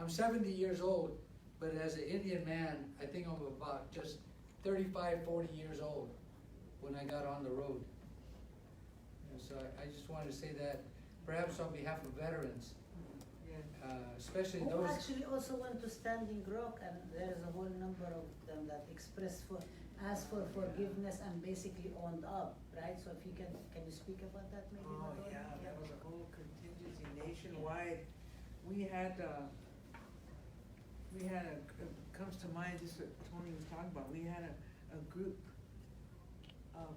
I'm 70 years old, but as an Indian man, I think I'm about just 35, 40 years old when I got on the road. And so I just wanted to say that, perhaps on behalf of veterans, especially Who those. actually also went to Standing Rock, and there's a whole number of them that asked for forgiveness and basically owned up, right? So if you can you speak about that maybe? Oh, Madonna? yeah, that was a whole contingency nationwide. We had comes to mind, just what Tony was talking about, we had a group of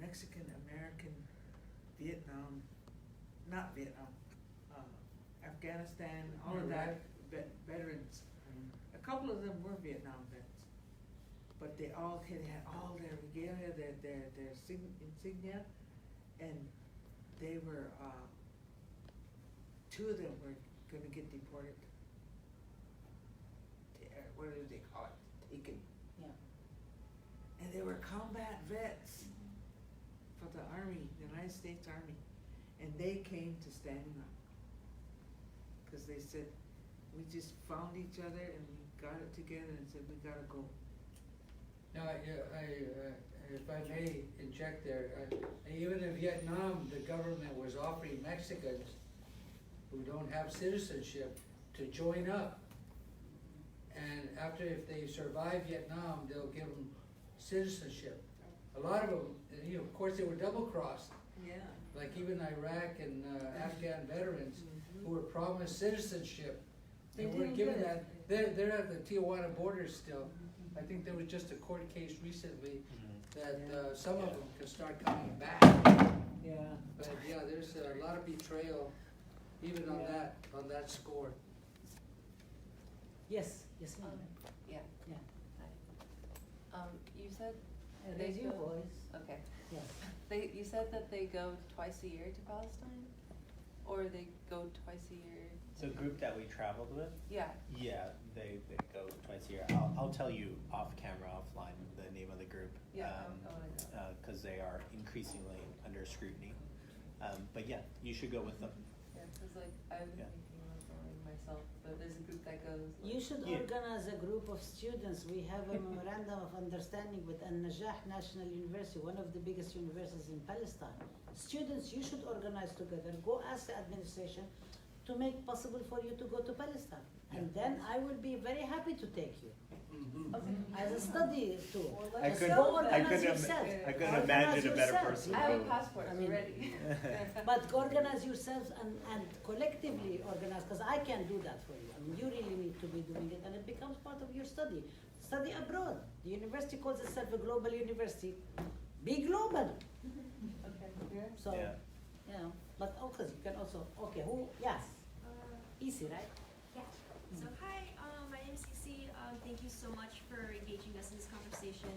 Mexican American Afghanistan, all of that, veterans. A couple of them were Vietnam vets, but they all had all their regalia, their insignia, and they were, two of them were gonna get deported. What do they call it? Taken. Yeah. And they were combat vets for the Army, the United States Army. And they came to Standing Rock. Because they said, we just found each other and we got it together and said, we gotta go. Now, if I may inject there, even in Vietnam, the government was offering Mexicans who don't have citizenship to join up. And after, if they survive Vietnam, they'll give them citizenship. A lot of them, you know, of course, they were double-crossed. Yeah. Like even Iraq and Afghan veterans who were promised citizenship. They weren't given that. They're at the Tijuana border still. I think there was just a court case recently that some of them can start coming back. Yeah. But yeah, there's a lot of betrayal, even on that score. Yes, ma'am. Yeah. Yeah. Hi. You said Raise your voice. Okay. Yes. You said that they go twice a year to Palestine, or they go twice a year. The group that we traveled with. Yeah. Yeah, they go twice a year. I'll tell you off camera, offline, the name of the group. Yeah. Because they are increasingly under scrutiny. But yeah, you should go with them. Yeah, because like I've been thinking of going myself, but there's a group that goes. You should organize a group of students. We have a memorandum of understanding with Al-Najah National University, one of the biggest universities in Palestine. Students, you should organize together. Go ask the administration to make possible for you to go to Palestine. And then I will be very happy to take you. Okay. As a study tour. I couldn't imagine a better person. I have a to- passport already. But organize yourselves and collectively organize, because I can't do that for you. I mean, you really need to be doing it, and it becomes part of your study. Study abroad. The university calls itself a global university. Be global. Okay. Yeah. So, Yeah. you know, but of course you can also, yes, easy, right? Yeah. So hi, my name is Cece. Thank you so much for engaging us in this conversation.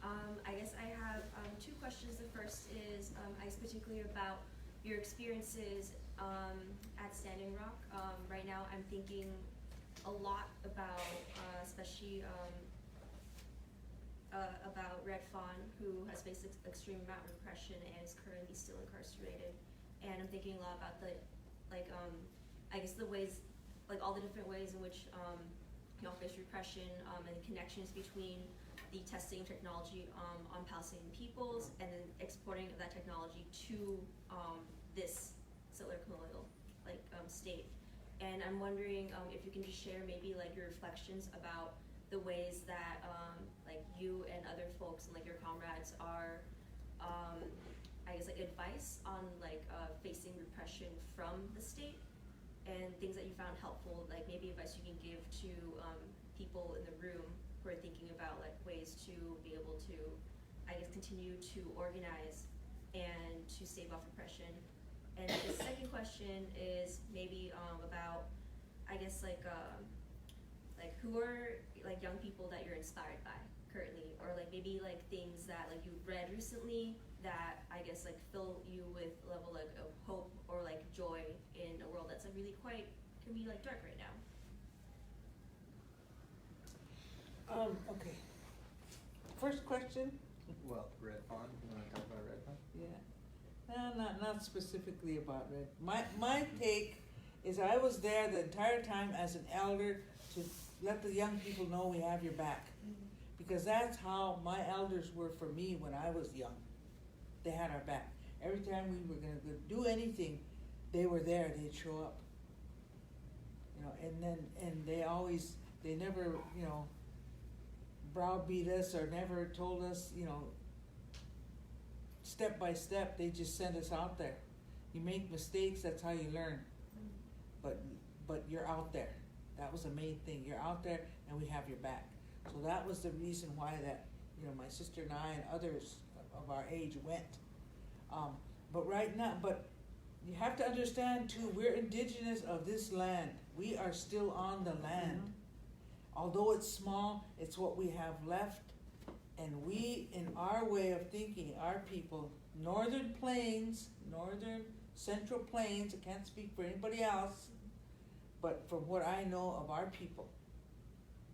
I guess I have two questions. The first is, I guess particularly about your experiences at Standing Rock. Right now I'm thinking a lot about, especially about Red Fawn, who has faced extreme amount of repression and is currently still incarcerated. And I'm thinking a lot about the, I guess the ways, like all the different ways in which y'all face repression and the connections between the testing technology on Palestinian peoples and then exporting of that technology to this settler colonial state. And I'm wondering if you can just share maybe like your reflections about the ways that like you and other folks and like your comrades are I guess like advice on like facing repression from the state, and things that you found helpful, like maybe advice you can give to people in the room who are thinking about like ways to be able to, I guess, continue to organize and to stave off repression. And the second question is maybe about, I guess, like who are like young people that you're inspired by currently, or like maybe like things that like you've read recently that I guess like fill you with a level like of hope or like joy in a world that's like really can be like dark right now. Okay. First question. Well, Red Fawn. You want to talk about Red Fawn? Yeah. No, not specifically about Red. My take is I was there the entire time as an elder to let the young people know we have your back. Because that's how my elders were for me when I was young. They had our back. Every time we were going to do anything, they were there. They'd show up. You know, and they never, you know, browbeat us or never told us, you know, step by step. They just sent us out there. You make mistakes, that's how you learn. But you're out there. That was the main thing. You're out there and we have your back. So that was the reason why that, you know, my sister and I and others of our age went. But right now, but you have to understand too, we're indigenous of this land. We are still on the land. Although it's small, it's what we have left. And we, in our way of thinking, our people, Northern Plains, Northern Central Plains, I can't speak for anybody else, but from what I know of our people,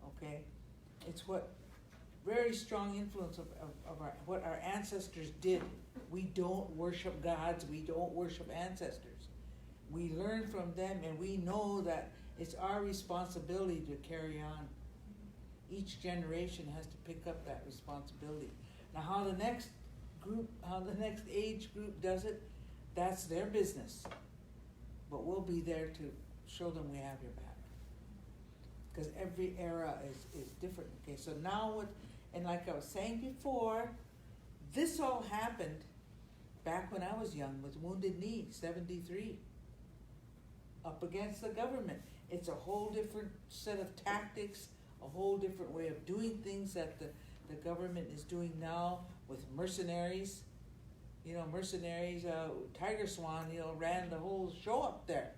okay, it's what very strong influence of what our ancestors did. We don't worship gods, we don't worship ancestors. We learn from them and we know that it's our responsibility to carry on. Each generation has to pick up that responsibility. Now how the next age group does it, that's their business. But we'll be there to show them we have your back. Because every era is different. Okay, so now and like I was saying before, this all happened back when I was young with Wounded Knee, 73. Up against the government. It's a whole different set of tactics, a whole different way of doing things that the government is doing now with mercenaries. You know, mercenaries, Tiger Swan, you know, ran the whole show up there.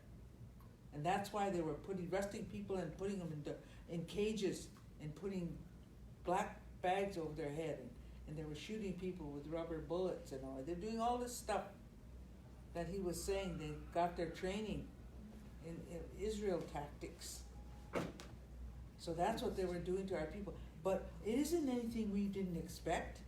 And that's why they were arresting people and putting them in cages and putting black bags over their head. And they were shooting people with rubber bullets and all. They're doing all this stuff that he was saying. They got their training in Israel tactics. So that's what they were doing to our people. But it isn't anything we didn't expect.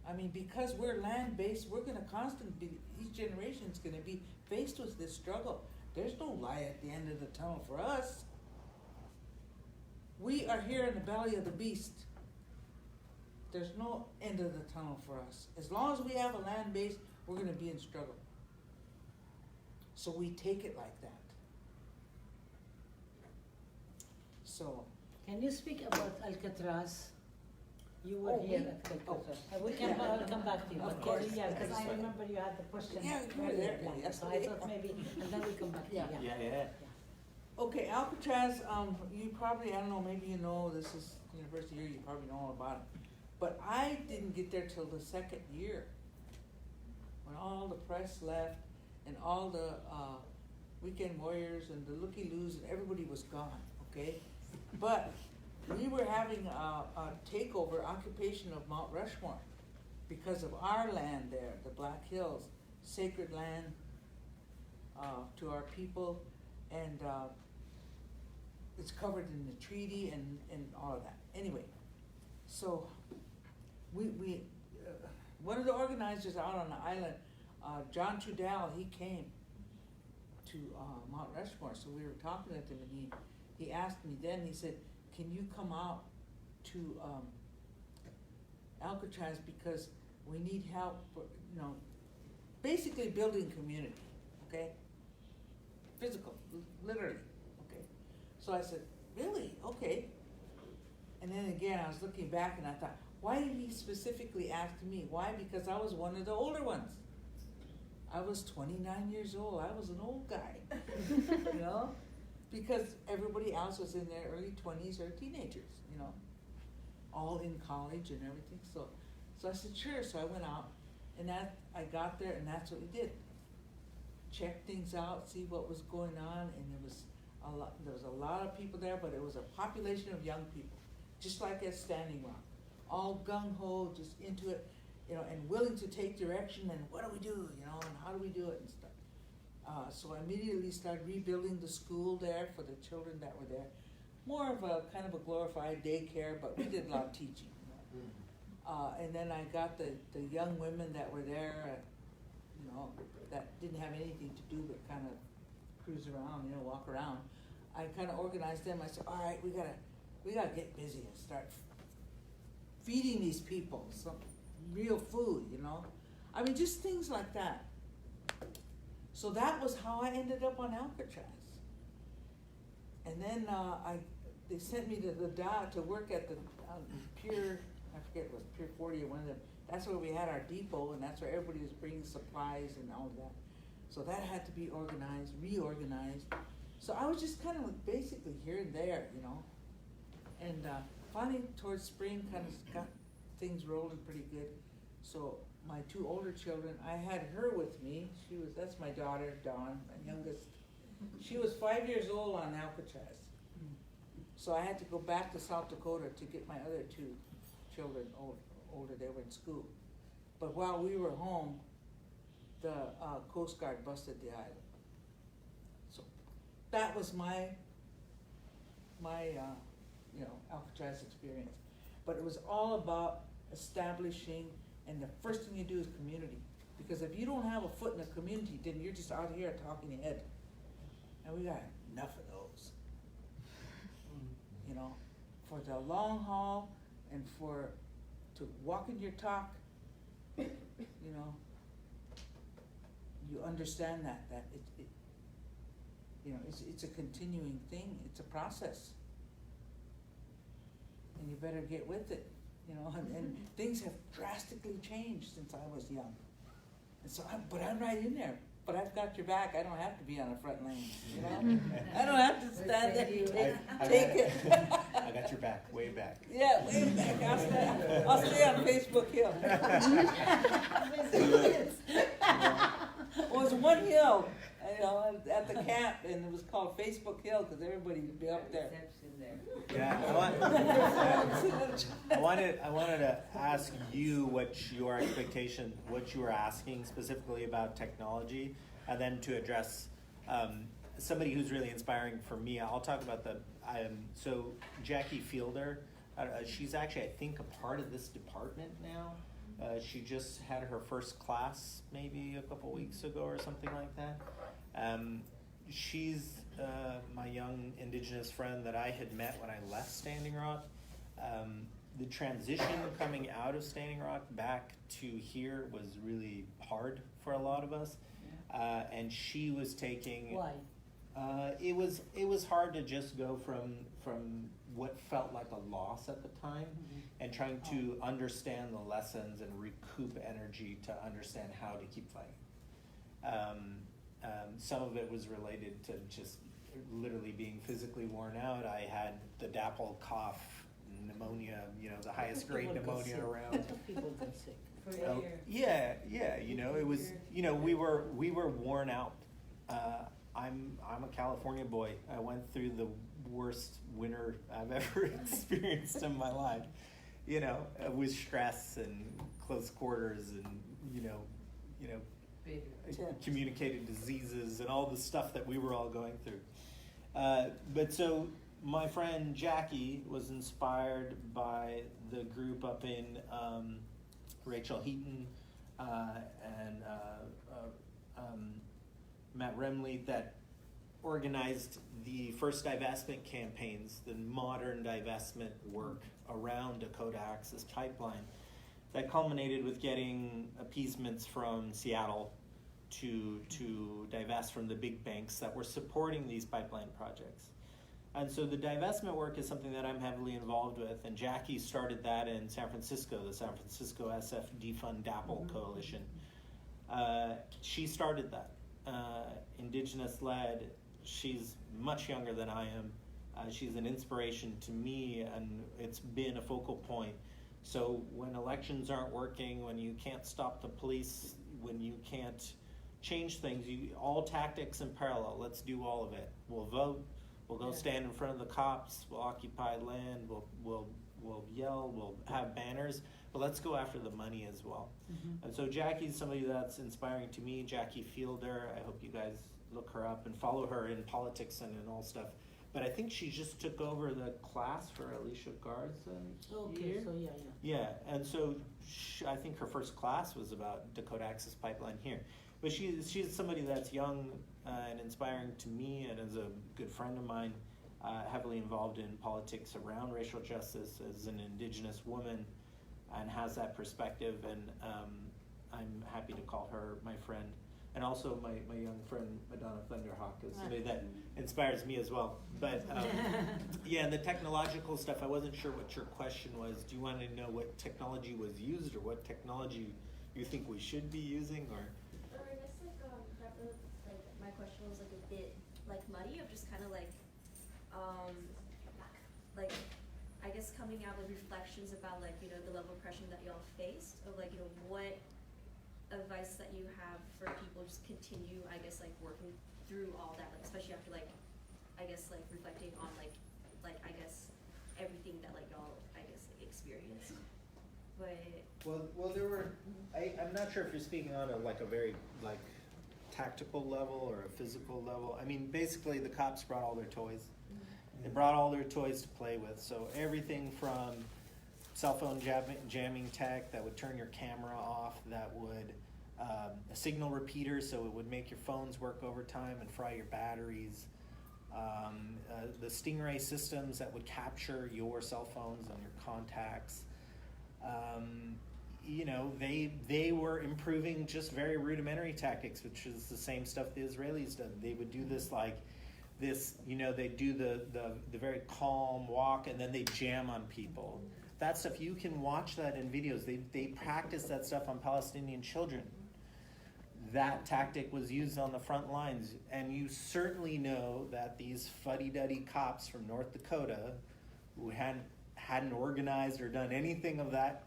I mean, because we're land-based, we're going to constantly be, each generation's going to be faced with this struggle. There's no light at the end of the tunnel for us. We are here in the belly of the beast. There's no end of the tunnel for us. As long as we have a land base, we're going to be in struggle. So we take it like that. So. Can you speak about Alcatraz? You were Oh, here we- at Alcatraz. oh. We can Yeah. come back to you. Of But course. yeah, because I remember you had the question. Yeah, you were earlier there planned. So I yesterday. thought maybe, and then we come back to you. Yeah. Yeah. Okay, Alcatraz, you probably, I don't know, maybe you know, this is university year, you probably know all about it. But I didn't get there till the second year, when all the press left and all the weekend warriors and the looky-loos and everybody was gone, okay? But we were having a takeover, occupation of Mount Rushmore because of our land there, the Black Hills, sacred land to our people, and it's covered in the treaty and all of that. Anyway, so we one of the organizers out on the island, John Trudell, he came to Mount Rushmore. So we were talking with him, and he asked me then, he said, can you come out to Alcatraz because we need help, you know, basically building community, okay? Physical, literally, okay? So I said, really? Okay. And then again, I was looking back and I thought, why did he specifically ask me? Why? Because I was one of the older ones. I was 29 years old. I was an old guy, you know? Because everybody else was in their early 20s or teenagers, you know, all in college and everything. So I said, sure. So I went out, and I got there, and that's what we did. Check things out, see what was going on, and there was a lot of people there, but it was a population of young people, just like at Standing Rock, all gung-ho, just into it, you know, and willing to take direction, and what do we do, you know, and how do we do it and stuff. So I immediately started rebuilding the school there for the children that were there. More of a kind of a glorified daycare, but we did a lot of teaching. You know. And then I got the young women that were there, you know, that didn't have anything to do but kind of cruise around, you know, walk around, I kind of organized them. I said, all right, we gotta get busy and start feeding these people some real food, you know. I mean, just things like that. So that was how I ended up on Alcatraz. And then they sent me to the to work at the Pier, I forget, it was Pier 40 or one of them. That's where we had our depot, and that's where everybody was bringing supplies and all of that. So that had to be organized, reorganized. So I was just kind of basically here and there, you know. And finally, towards spring, kind of got things rolling pretty good. So my two older children, I had her with me. That's my daughter, Dawn, my youngest. She was 5 years old on Alcatraz. So I had to go back to South Dakota to get my other two children older. They were in school. But while we were home, the Coast Guard busted the island. So that was my Alcatraz experience. But it was all about establishing, and the first thing you do is community. Because if you don't have a foot in the community, then you're just out here talking your head. And we got enough of those. You know, for the long haul and to walk in your talk, you know, you understand that it you know, it's a continuing thing. It's a process. And you better get with it, you know, and things have drastically changed since I was young. And so I'm right in there. But I've got your back. I don't have to be on the front lane, you know? I don't have to stand there. Take it. I got your back, way back. Yeah, way back. I'll stay on Facebook Hill. It was one hill, you know, at the camp, and it was called Facebook Hill because everybody would be up there. Yeah, I wanted to ask you what your expectation, what you were asking specifically about technology, and then to address somebody who's really inspiring for me. I'll talk about so Jackie Fielder. She's actually, I think, a part of this department now. She just had her first class maybe a couple weeks ago or something like that. She's my young Indigenous friend that I had met when I left Standing Rock. The transition coming out of Standing Rock back to here was really hard for a lot of us. And she was taking... Why? It was hard to just go from what felt like a loss at the time, and trying to understand the lessons and recoup energy to understand how to keep fighting. Some of it was related to just literally being physically worn out. I had the dapple cough, pneumonia, you know, the highest grade pneumonia around. People get sick. Yeah, you know, it was, you know, we were worn out. I'm a California boy. I went through the worst winter I've ever experienced in my life, you know, with stress and close quarters and, you know, communicated diseases and all the stuff that we were all going through. But so my friend Jackie was inspired by the group up in Rachel Heaton and Matt Remley that organized the first divestment campaigns, the modern divestment work around Dakota Access Pipeline that culminated with getting appeasements from Seattle to divest from the big banks that were supporting these pipeline projects. And so the divestment work is something that I'm heavily involved with, and Jackie started that in San Francisco, the San Francisco SF Defund DAPL Coalition. She started that, Indigenous-led. She's much younger than I am. She's an inspiration to me, and it's been a focal point. So when elections aren't working, when you can't stop the police, when you can't change things, all tactics in parallel. Let's do all of it. We'll vote. We'll go stand in front of the cops. We'll occupy land. We'll yell. We'll have banners. But let's go after the money as well. And so Jackie's somebody that's inspiring to me. Jackie Fielder. I hope you guys look her up and follow her in politics and in all stuff. But I think she just took over the class for Alicia Garza's year. So Yeah, and so I think her first class was about Dakota Access Pipeline here. But she's somebody that's young and inspiring to me, and as a good friend of mine, heavily involved in politics around racial justice as an indigenous woman, and has that perspective. And I'm happy to call her my friend. And also my young friend Madonna Thunderhawk is somebody that inspires me as well. But yeah, and the technological stuff, I wasn't sure what your question was. Do you want to know what technology was used, or what technology you think we should be using, or? Or I guess perhaps, my question was a bit muddy, of just kind of I guess coming out with reflections about the level of oppression that y'all faced, of what advice that you have for people just continue, I guess, working through all that, especially after I guess reflecting on I guess everything that y'all I guess experienced. But well, there were. I'm not sure if you're speaking on a very tactical level or a physical level. I mean, basically, the cops brought all their toys. They brought all their toys to play with. So everything from cell phone jamming tech that would turn your camera off, that would a signal repeater, so it would make your phones work overtime and fry your batteries. The Stingray systems that would capture your cell phones and your contacts. They were improving just very rudimentary tactics, which is the same stuff the Israelis did. They would do this they do the very calm walk, and then they jam on people. That stuff, you can watch that in videos. They practice that stuff on Palestinian children. That tactic was used on the front lines, and you certainly know that these fuddy-duddy cops from North Dakota, who hadn't organized or done anything of that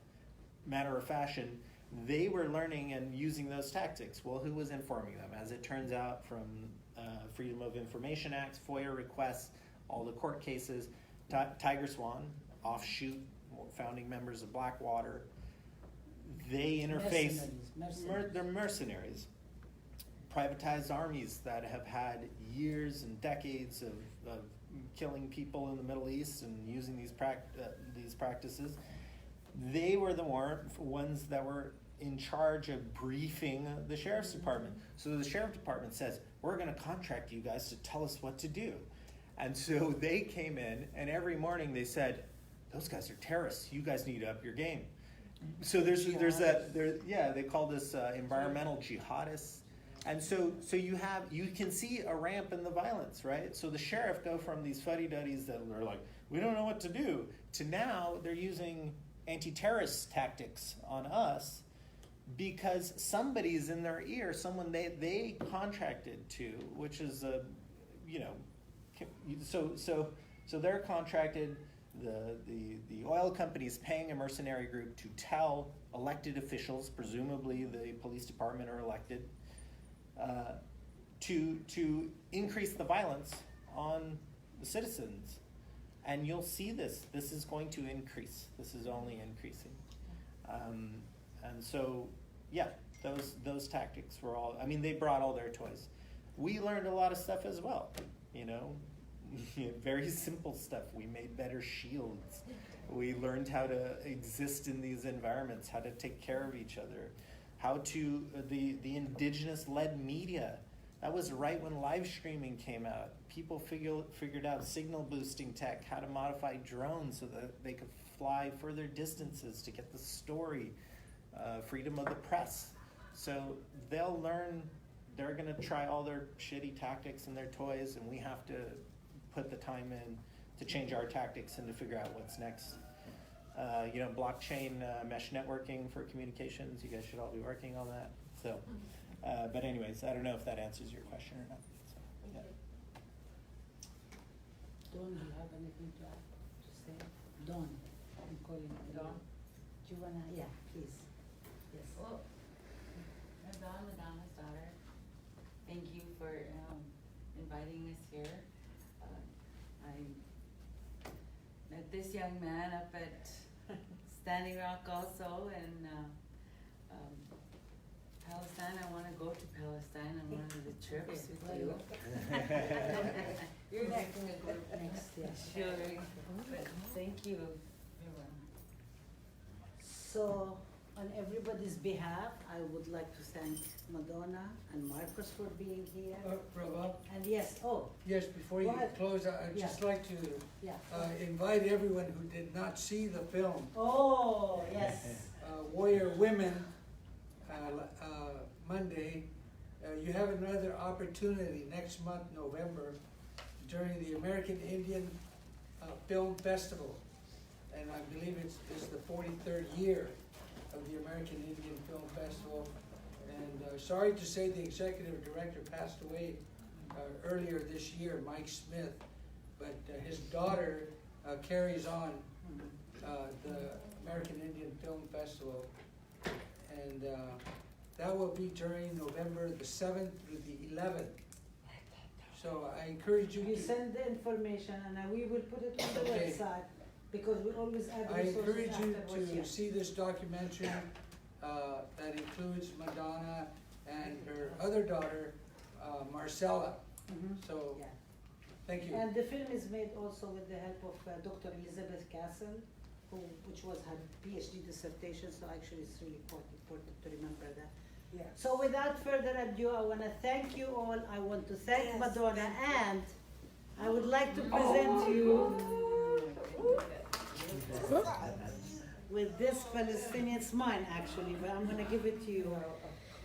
matter of fashion, they were learning and using those tactics. Well, who was informing them? As it turns out, from Freedom of Information Act, FOIA requests, all the court cases, Tiger Swan, offshoot, founding members of Blackwater, they interface. They're mercenaries. Privatized armies that have had years and decades of killing people in the Middle East and using these practices. They were the ones that were in charge of briefing the sheriff's department. So the sheriff department says, we're going to contract you guys to tell us what to do. And so they came in, and every morning they said, those guys are terrorists. You guys need to up your game. So there's they call this environmental jihadists. And so you can see a ramp in the violence, right? So the sheriff go from these fuddy-duddies that are like, we don't know what to do, to now they're using anti-terrorist tactics on us because somebody's in their ear, someone they contracted to, which is so they're contracted. The oil company's paying a mercenary group to tell elected officials, presumably the police department are elected, to increase the violence on the citizens. And you'll see this. This is going to increase. This is only increasing. And so, yeah, those tactics were all, I mean, they brought all their toys. We learned a lot of stuff as well, very simple stuff. We made better shields. We learned how to exist in these environments, how to take care of each other, how to, the indigenous-led media. That was right when live streaming came out. People figured out signal boosting tech, how to modify drones so that they could fly further distances to get the story, freedom of the press. So they'll learn, they're gonna try all their shitty tactics and their toys, and we have to put the time in to change our tactics and to figure out what's next. Blockchain mesh networking for communications, you guys should all be working on that. So, but anyways, I don't know if that answers your question or not. So, yeah. Dawn, do you have anything to add? To say? Dawn, I'm calling you. Dawn? Do you wanna, yeah, please. Yes. Well, Madonna's daughter, thank you for inviting us here. I met this young man up at Standing Rock also, and Palestine, I want to go to Palestine on one of the trips with you. You're making a group next year. Sure. Thank you. So, On everybody's behalf, I would like to thank Madonna and Marcus for being here. Rabab, And yes, yes, before you Go ahead. close, I'd Yeah. just like to yeah. invite everyone who did not see the film, Oh, yes. Warrior Women, Monday. You have another opportunity next month, November, during the American Indian Film Festival. And I believe it's the 43rd year of the American Indian Film Festival. And sorry to say the executive director passed away earlier this year, Mike Smith. But his daughter carries on the American Indian Film Festival. And that will be during November the 7th through the 11th. So I encourage you You to, send the information and we will put it on the Okay. website because we always add I resources encourage you afterwards. to Yeah. see this documentary that includes Madonna and her other daughter, Marcella. Mhm. So, Yeah. thank you. And the film is made also with the help of Dr. Elizabeth Castle, which was her PhD dissertation, so actually it's really quite important to remember that. Yeah. So without further ado, I want to thank you all. I want to thank Yes, Madonna, thank and I would like to present you with this Palestinian, it's mine actually, but I'm going to give it to you.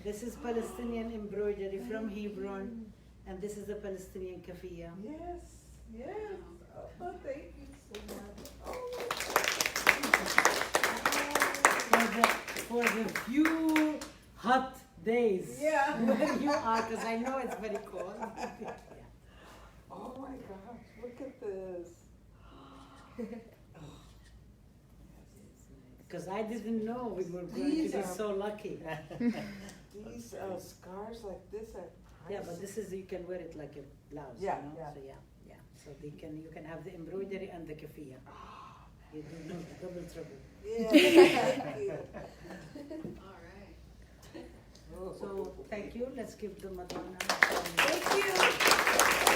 This is Palestinian embroidery from Hebron, and this is the Palestinian kafia. Yes, yes. Oh, thank you so much. For the few hot days Yeah. where you are, because I know it's very cold. Yeah. Oh my gosh, look at this. Because I didn't know we were going to These be are- so lucky. These scars like this are Yeah, but this is, you can wear it like a blouse, Yeah, you know? yeah. So yeah. So you can have the embroidery and the kafia. You do double trouble. Yeah, thank you. All right. Oh. So thank you. Let's give the Madonna. Thank you.